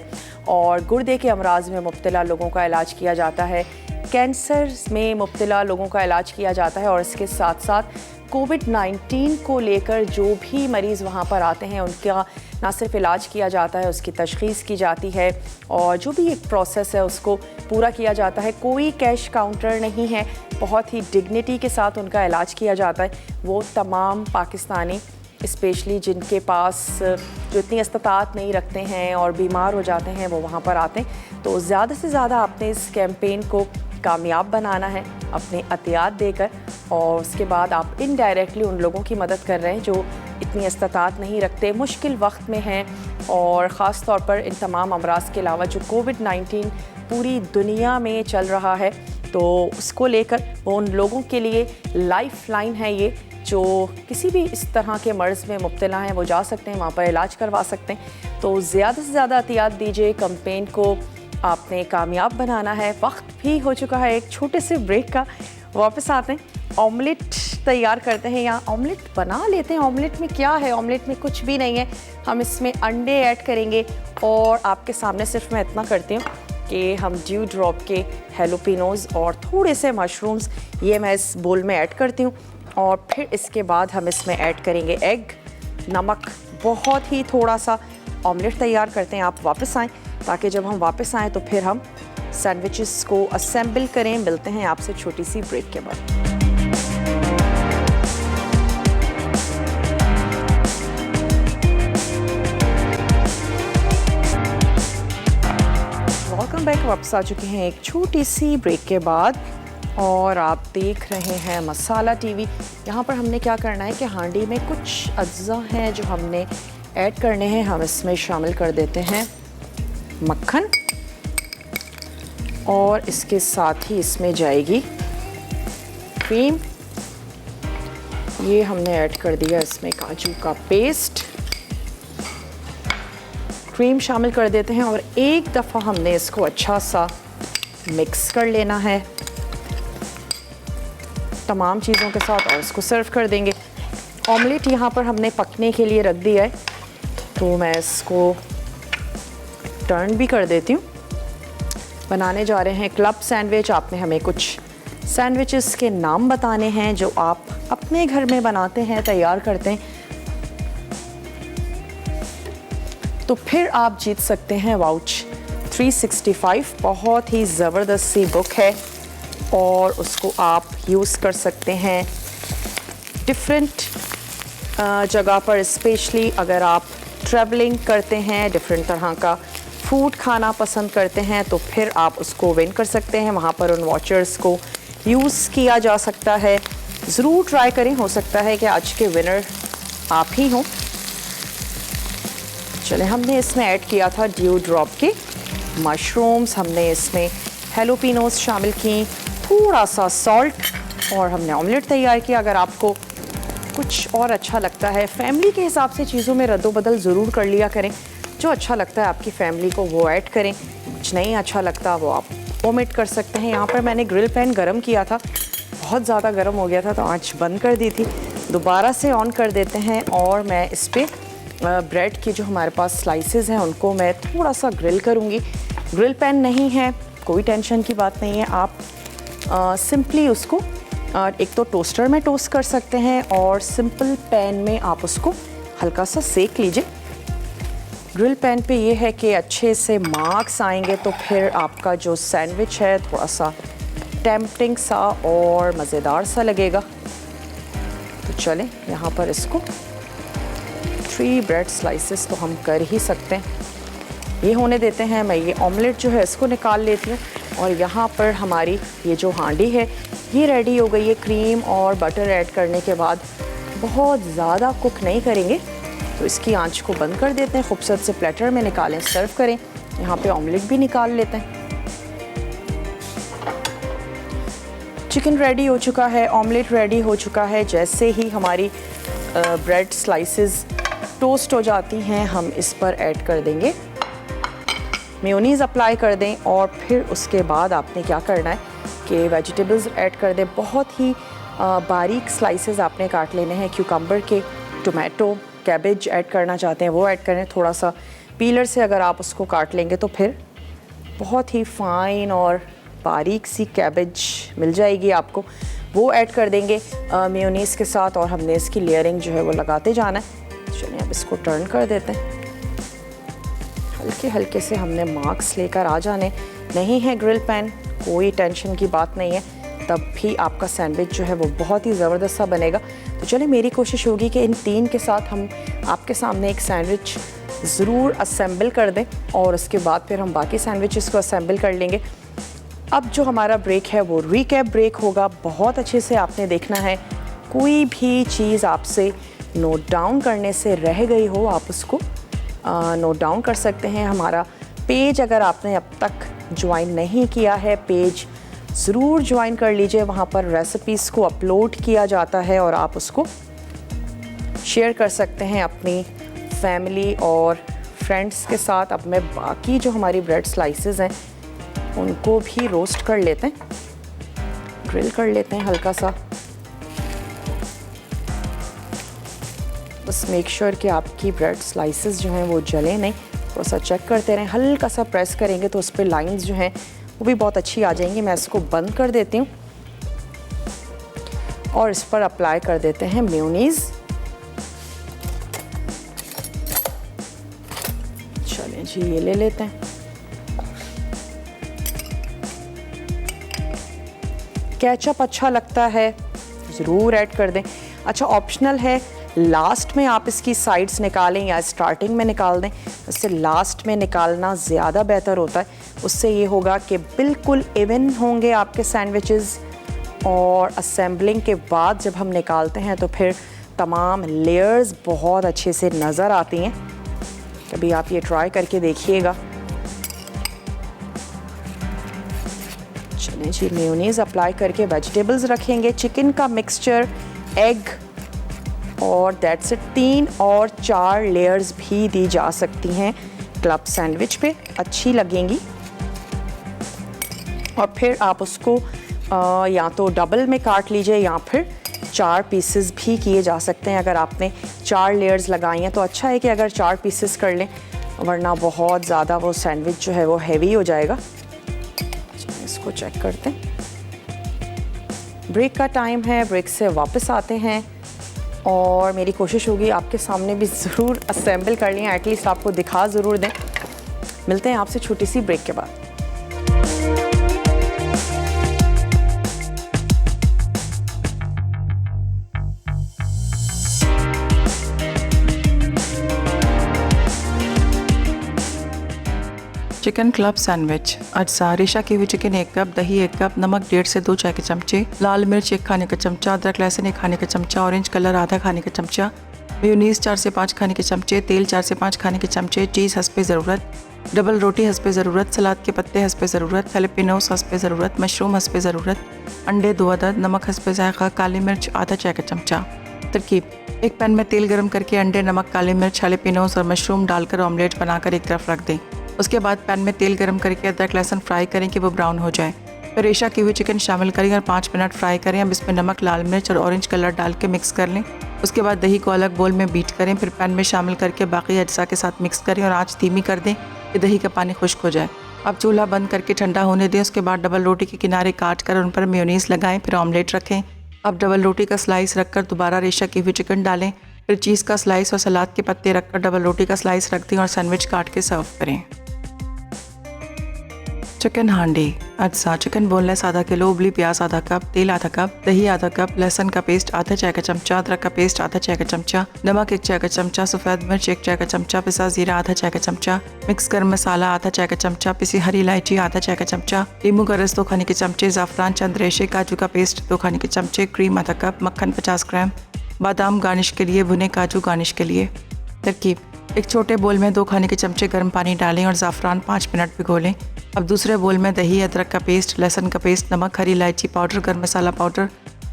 और गुर्दे के अमराज में मुब्तला लोगों का इलाज किया जाता है, कैंसर में मुब्तला लोगों का इलाज किया जाता है। और इसके साथ साथ कोविड-19 को लेकर जो भी मरीज़ वहाँ पर आते हैं उनका ना सिर्फ इलाज किया जाता है, उसकी तशख़ीस की जाती है और जो भी एक प्रोसेस है उसको पूरा किया जाता है। कोई कैश काउंटर नहीं है, बहुत ही डिग्निटी के साथ उनका इलाज किया जाता है। वो तमाम पाकिस्तानी स्पेशली जिनके पास जो इतनी इस्तात नहीं रखते हैं और बीमार हो जाते हैं, वो वहाँ पर आते हैं। तो ज़्यादा से ज़्यादा आपने इस कैंपेन को कामयाब बनाना है अपने अतियात देकर, और उसके बाद आप इनडायरेक्टली उन लोगों की मदद कर रहे हैं जो इतनी इस्तात नहीं रखते, मुश्किल वक्त में हैं। और ख़ास तौर पर इन तमाम अमराज के अलावा जो कोविड-19 पूरी दुनिया में चल रहा है, तो उसको लेकर वो उन लोगों के लिए लाइफ लाइन है ये, जो किसी भी इस तरह के मर्ज़ में मुब्तला हैं वो जा सकते हैं, वहाँ पर इलाज करवा सकते हैं। तो ज़्यादा से ज़्यादा एहतियात दीजिए, कैंपेन को आपने कामयाब बनाना है। वक्त भी हो चुका है एक छोटे से ब्रेक का, वापस आते हैं, ऑमलेट तैयार करते हैं या ऑमलेट बना लेते हैं। ऑमलेट में क्या है, ऑमलेट में कुछ भी नहीं है, हम इसमें अंडे ऐड करेंगे। और आपके सामने सिर्फ मैं इतना करती हूँ कि हम ड्यू ड्रॉप के हेलोपिनोज़ और थोड़े से मशरूम्स ये मैं इस बोल में ऐड करती हूँ और फिर इसके बाद हम इसमें ऐड करेंगे एग, नमक, बहुत ही थोड़ा सा ऑमलेट तैयार करते हैं। आप वापस आएँ ताकि जब हम वापस आएँ तो फिर हम सैंडविचेस को असेंबल करें। मिलते हैं आपसे छोटी सी ब्रेक के बाद। वेलकम बैक, वापस आ चुके हैं एक छोटी सी ब्रेक के बाद और आप देख रहे हैं मसाला टीवी। यहाँ पर हमने क्या करना है कि हांडी में कुछ अज्जा हैं जो हमने ऐड करने हैं। हम इसमें शामिल कर देते हैं मक्खन और इसके साथ ही इसमें जाएगी क्रीम। ये हमने ऐड कर दिया इसमें काजू का पेस्ट, क्रीम शामिल कर देते हैं और एक दफ़ा हमने इसको अच्छा सा मिक्स कर लेना है तमाम चीज़ों के साथ और इसको सर्व कर देंगे। ऑमलेट यहाँ पर हमने पकने के लिए रख दिया है, तो मैं इसको टर्न भी कर देती हूँ। बनाने जा रहे हैं क्लब सैंडविच। आपने हमें कुछ सैंडविचेस के नाम बताने हैं जो आप अपने घर में बनाते हैं, तैयार करते हैं, तो फिर आप जीत सकते हैं वाउच 365। बहुत ही ज़बरदस्त सी बुक है और उसको आप यूज़ कर सकते हैं डिफरेंट जगह पर, स्पेशली अगर आप ट्रैवलिंग करते हैं, डिफरेंट तरह का फूड खाना पसंद करते हैं, तो फिर आप उसको विन कर सकते हैं। वहाँ पर उन वॉचर्स को यूज़ किया जा सकता है। ज़रूर ट्राई करें, हो सकता है कि आज के विनर आप ही हों। चले, हमने इसमें ऐड किया था ड्यू ड्रॉप के मशरूम्स, हमने इसमें हेलोपिनोस शामिल की, थोड़ा सा सॉल्ट, और हमने ऑमलेट तैयार किया। अगर आपको कुछ और अच्छा लगता है, फैमिली के हिसाब से चीज़ों में रद्दोबदल ज़रूर कर लिया करें। जो अच्छा लगता है आपकी फैमिली को वो ऐड करें, कुछ नहीं अच्छा लगता वो आप ओमिट कर सकते हैं। यहाँ पर मैंने ग्रिल पैन गरम किया था, बहुत ज़्यादा गर्म हो गया था तो आँच बंद कर दी थी। दोबारा से ऑन कर देते हैं और मैं इस पर ब्रेड की जो हमारे पास स्लाइसेस हैं उनको मैं थोड़ा सा ग्रिल करूँगी। ग्रिल पैन नहीं है, कोई टेंशन की बात नहीं है, आप सिंपली उसको एक तो टोस्टर में टोस्ट कर सकते हैं और सिंपल पैन में आप उसको हल्का सा सेक लीजिए। ग्रिल पैन पे ये है कि अच्छे से मार्क्स आएंगे तो फिर आपका जो सैंडविच है थोड़ा सा टेम्पटिंग सा और मज़ेदार सा लगेगा। तो चलें, यहाँ पर इसको 3 ब्रेड स्लाइसेस तो हम कर ही सकते हैं, ये होने देते हैं। मैं ये ऑमलेट जो है इसको निकाल लेती हूँ और यहाँ पर हमारी ये जो हांडी है ये रेडी हो गई है। क्रीम और बटर ऐड करने के बाद बहुत ज़्यादा कुक नहीं करेंगे, तो इसकी आंच को बंद कर देते हैं। खूबसूरत से प्लेटर में निकालें, सर्व करें। यहाँ पे ऑमलेट भी निकाल लेते हैं। चिकन रेडी हो चुका है, ऑमलेट रेडी हो चुका है। जैसे ही हमारी ब्रेड स्लाइसेस टोस्ट हो जाती हैं, हम इस पर ऐड कर देंगे मेयोनीज़, अप्लाई कर दें और फिर उसके बाद आपने क्या करना है कि वेजिटेबल्स ऐड कर दें। बहुत ही बारीक स्लाइसेस आपने काट लेने हैं क्यूकम्बर के। टोमेटो, कैबेज ऐड करना चाहते हैं वो ऐड करें। थोड़ा सा पीलर से अगर आप उसको काट लेंगे तो फिर बहुत ही फाइन और बारीक सी कैबेज मिल जाएगी आपको, वो ऐड कर देंगे मेयोनीज़ के साथ और हमने इसकी लेयरिंग जो है वो लगाते जाना है। चलिए अब इसको टर्न कर देते हैं। हल्के हल्के से हमने मार्क्स लेकर आ जाने। नहीं है ग्रिल पैन, कोई टेंशन की बात नहीं है, तब भी आपका सैंडविच जो है वो बहुत ही ज़बरदस्त सा बनेगा। तो चलिए, मेरी कोशिश होगी कि इन 3 के साथ हम आपके सामने एक सैंडविच ज़रूर असेंबल कर दें और उसके बाद फिर हम बाकी सैंडविचेस को असेंबल कर लेंगे। अब जो हमारा ब्रेक है वो रिकैप ब्रेक होगा। बहुत अच्छे से आपने देखना है, कोई भी चीज़ आपसे नोट डाउन करने से रह गई हो आप उसको नोट डाउन कर सकते हैं। हमारा पेज अगर आपने अब तक ज्वाइन नहीं किया है, पेज ज़रूर ज्वाइन कर लीजिए। वहाँ पर रेसिपीज़ को अपलोड किया जाता है और आप उसको शेयर कर सकते हैं अपनी फैमिली और फ्रेंड्स के साथ। अब मैं बाकी जो हमारी ब्रेड स्लाइसेस हैं उनको भी रोस्ट कर लेते हैं, ग्रिल कर लेते हैं हल्का सा। बस मेक श्योर कि आपकी ब्रेड स्लाइसेस जो हैं वो जले नहीं, थोड़ा सा चेक करते रहें। हल्का सा प्रेस करेंगे तो उस पर लाइंस जो हैं वो भी बहुत अच्छी आ जाएंगी। मैं इसको बंद कर देती हूँ और इस पर अप्लाई कर देते हैं मेयोनीज़। चलें जी, ये ले लेते हैं। केचप अच्छा लगता है, ज़रूर ऐड कर दें। अच्छा, ऑप्शनल है, लास्ट में आप इसकी साइड्स निकालें या स्टार्टिंग में निकाल दें। इससे लास्ट में निकालना ज़्यादा बेहतर होता है। उससे ये होगा कि बिल्कुल इवन होंगे आपके सैंडविचेस और असेंबलिंग के बाद जब हम निकालते हैं तो फिर तमाम लेयर्स बहुत अच्छे से नज़र आती हैं। कभी आप ये ट्राई करके देखिएगा। चलें जी, मेयोनीज़ अप्लाई करके वेजिटेबल्स रखेंगे, चिकन का मिक्सचर, एग और दैट्स इट। 3 और 4 लेयर्स भी दी जा सकती हैं क्लब सैंडविच पे, अच्छी लगेंगी। और फिर आप उसको या तो डबल में काट लीजिए या फिर 4 पीसेस भी किए जा सकते हैं। अगर आपने 4 लेयर्स लगाई हैं तो अच्छा है कि अगर 4 पीसेस कर लें, वरना बहुत ज़्यादा वो सैंडविच जो है वो हैवी हो जाएगा। इसको चेक करते हैं। ब्रेक का टाइम है, ब्रेक से वापस आते हैं और मेरी कोशिश होगी आपके सामने भी ज़रूर असेंबल कर लें, एटलीस्ट आपको दिखा ज़रूर दें। मिलते हैं आपसे छोटी सी ब्रेक के बाद। Chicken club sandwich. अज्जा रेशा की हुई चिकन 1 कप, दही 1 कप, नमक 1.5 से 2 चाय के चमचे, लाल मिर्च 1 खाने का चमचा, अदरक लहसुन 1 खाने का चमचा, ऑरेंज कलर आधा खाने का चमचा, मेयोनीज 4 से 5 खाने के चमचे, तेल 4 से 5 खाने के चमचे, चीज़ हस्बे ज़रूरत, डबल रोटी हस्बे ज़रूरत, सलाद के पत्ते हस्बे ज़रूरत, हैलेपिनोस हस्बे ज़रूरत, मशरूम हस्बे ज़रूरत, अंडे 2 अदद, नमक हस्बे ज़ायक़ा, काली मिर्च आधा चाय का चमचा। तरकीब: एक पैन में तेल गरम करके अंडे, नमक, काली मिर्च, हैलेपिनोस और मशरूम डालकर ऑमलेट बनाकर एक तरफ रख दें। उसके बाद पैन में तेल गरम करके अदरक लहसुन फ्राई करें कि वो ब्राउन हो जाए। फिर रेशा की हुई चिकन शामिल करें और 5 मिनट फ्राई करें। अब इसमें नमक, लाल मिर्च और ऑरेंज कलर डाल के मिक्स कर लें। उसके बाद दही को अलग बोल में बीट करें। फिर पैन में शामिल करके बाकी अज्जा के साथ मिक्स करें और आंच धीमी कर दें कि दही का पानी खुश्क हो जाए। अब चूल्हा बंद करके ठंडा होने दें। उसके बाद डबल रोटी के किनारे काट कर उन पर मेयोनीज लगाएं। फिर ऑमलेट रखें। अब डबल रोटी का स्लाइस रखकर दोबारा रेशा की हुई चिकन डालें। फिर चीज़ का स्लाइस और सलाद के पत्ते रखकर डबल रोटी का स्लाइस रख दें और सैंडविच काट के सर्व करें। चिकन हांडी। अज्जा चिकन बोनलेस आधा किलो, उबली प्याज आधा कप, तेल आधा कप, दही आधा कप, लहसुन का पेस्ट आधा चाय का चमचा, अदरक का पेस्ट आधा चाय का चमचा, नमक 1 चाय का चमचा, सफ़ेद मिर्च 1 चाय का चमचा, पिसा जीरा आधा चाय का चमचा, मिक्स गरम मसाला आधा चाय का चमचा, पिसी हरी इलायची आधा चाय का चमचा, नींबू का रस 2 खाने के चमचे, ज़ाफ़रान चंद रेशे, काजू का पेस्ट 2 खाने के चमचे, क्रीम आधा कप, मक्खन 50 ग्राम, बादाम गार्निश के लिए, भुने काजू गार्निश के लिए। तरकीब: एक छोटे बोल में 2 खाने के चमचे गर्म पानी डालें और ज़ाफ़रान 5 मिनट भिगो लें। अब दूसरे बोल में दही, अदरक का पेस्ट, लहसुन का पेस्ट, नमक, हरी इलायची पाउडर, गरम मसाला पाउडर,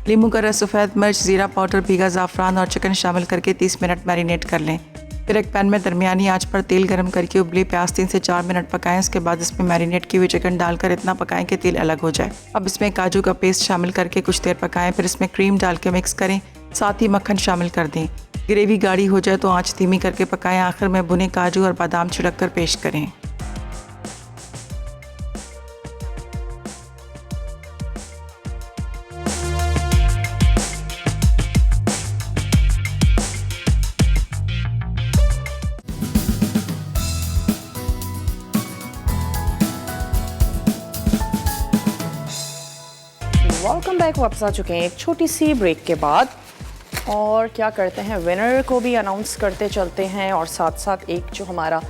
नींबू का रस, सफ़ेद मिर्च, ज़ीरा पाउडर, भीगा ज़ाफ़रान और चिकन शामिल करके 30 मिनट मैरिनेट कर लें। फिर एक पैन में दरमियानी आंच पर तेल गरम करके उबली प्याज 3 से 4 मिनट पकाएं। उसके बाद इसमें मैरिनेट की हुई चिकन डालकर इतना पकाएं कि तेल अलग हो जाए। अब इसमें काजू का पेस्ट शामिल करके कुछ देर पकाएं। फिर इसमें क्रीम डाल के मिक्स करें, साथ ही मक्खन शामिल कर दें। ग्रेवी गाढ़ी हो जाए तो आंच धीमी करके पकाएं। आखिर में भुने काजू और बादाम छिड़क कर पेश करें। Welcome back. वापस आ चुके हैं एक छोटी सी ब्रेक के बाद और क्या करते हैं, विनर को भी अनाउंस करते चलते हैं और साथ साथ एक जो हमारा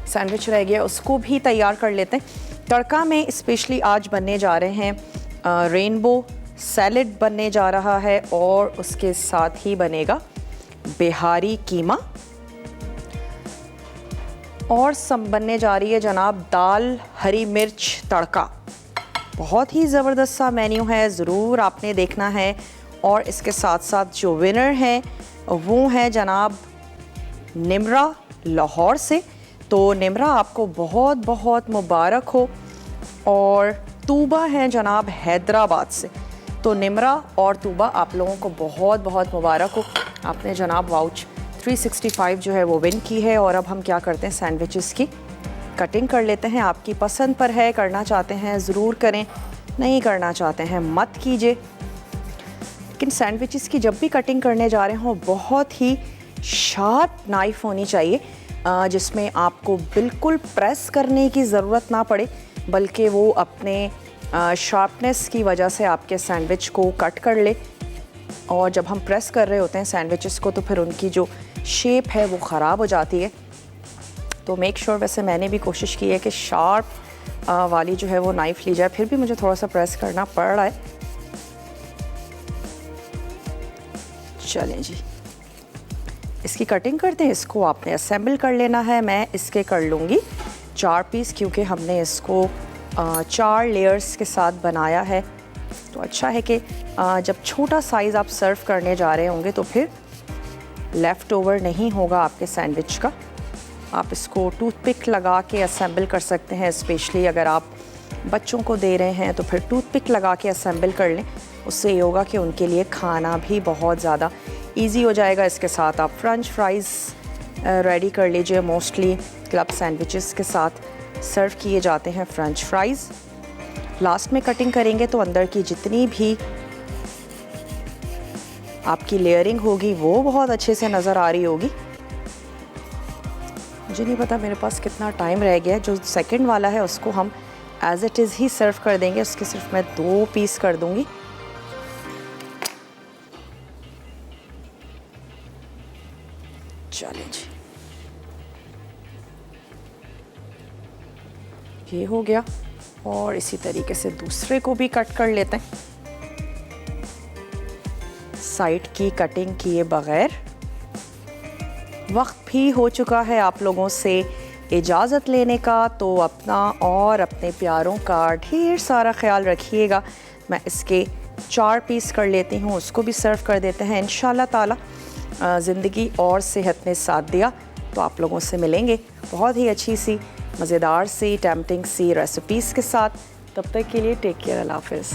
सैंडविच रह गया उसको भी तैयार कर लेते हैं। तड़का में स्पेशली आज बनने जा रहे हैं रेनबो सैलेड बनने जा रहा है और उसके साथ ही बनेगा बिहारी कीमा और सब बनने जा रही है जनाब दाल हरी मिर्च तड़का। बहुत ही ज़बरदस्त सा मेन्यू है, ज़रूर आपने देखना है। और इसके साथ साथ जो विनर है वो है जनाब निम्रा लाहौर से। तो निम्रा आपको बहुत बहुत मुबारक हो। और तूबा है जनाब हैदराबाद से। तो निम्रा और तूबा आप लोगों को बहुत बहुत मुबारक हो, आपने जनाब वाउच 365 जो है वो विन की है। और अब हम क्या करते हैं, सैंडविचेस की कटिंग कर लेते हैं। आपकी पसंद पर है, करना चाहते हैं ज़रूर करें, नहीं करना चाहते हैं मत कीजिए। लेकिन सैंडविचेस की जब भी कटिंग करने जा रहे हों बहुत ही शार्प नाइफ़ होनी चाहिए जिसमें आपको बिल्कुल प्रेस करने की ज़रूरत ना पड़े, बल्कि वो अपने शार्पनेस की वजह से आपके सैंडविच को कट कर ले। और जब हम प्रेस कर रहे होते हैं सैंडविचेस को तो फिर उनकी जो शेप है वो ख़राब हो जाती है। तो मेक श्योर वैसे मैंने भी कोशिश की है कि शार्प वाली जो है वो नाइफ़ ली जाए, फिर भी मुझे थोड़ा सा प्रेस करना पड़ रहा है। चलें जी, इसकी कटिंग करते हैं। इसको आपने असेंबल कर लेना है। मैं इसके कर लूँगी 4 पीस क्योंकि हमने इसको 4 लेयर्स के साथ बनाया है। तो अच्छा है कि जब छोटा साइज़ आप सर्व करने जा रहे होंगे तो फिर लेफ़्ट ओवर नहीं होगा आपके सैंडविच का। आप इसको टूथपिक लगा के असेंबल कर सकते हैं, स्पेशली अगर आप बच्चों को दे रहे हैं तो फिर टूथपिक लगा के असेंबल कर लें। उससे ये होगा कि उनके लिए खाना भी बहुत ज़्यादा इजी हो जाएगा। इसके साथ आप फ्रेंच फ्राइज़ रेडी कर लीजिए। मोस्टली क्लब सैंडविचेस के साथ सर्व किए जाते हैं फ्रेंच फ्राइज़। लास्ट में कटिंग करेंगे तो अंदर की जितनी भी आपकी लेयरिंग होगी वो बहुत अच्छे से नज़र आ रही होगी। मुझे नहीं पता मेरे पास कितना टाइम रह गया है। जो सेकंड वाला है उसको हम एज इट इज़ ही सर्व कर देंगे। उसके सिर्फ मैं 2 पीस कर दूंगी। चलें जी, ये हो गया। और इसी तरीके से दूसरे को भी कट कर लेते हैं साइड की कटिंग किए बगैर। वक्त भी हो चुका है आप लोगों से इजाज़त लेने का, तो अपना और अपने प्यारों का ढेर सारा ख्याल रखिएगा। मैं इसके 4 पीस कर लेती हूँ, उसको भी सर्व कर देते हैं। इंशाल्लाह ताला ज़िंदगी और सेहत ने साथ दिया तो आप लोगों से मिलेंगे बहुत ही अच्छी सी मज़ेदार सी टेम्पटिंग सी रेसिपीज़ के साथ। तब तक के लिए टेक केयर, अल्लाह हाफ़िज़।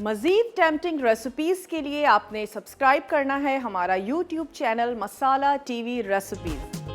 मज़ीद टेम्पटिंग रेसिपीज़ के लिए आपने सब्सक्राइब करना है हमारा YouTube चैनल मसाला TV रेसिपीज़।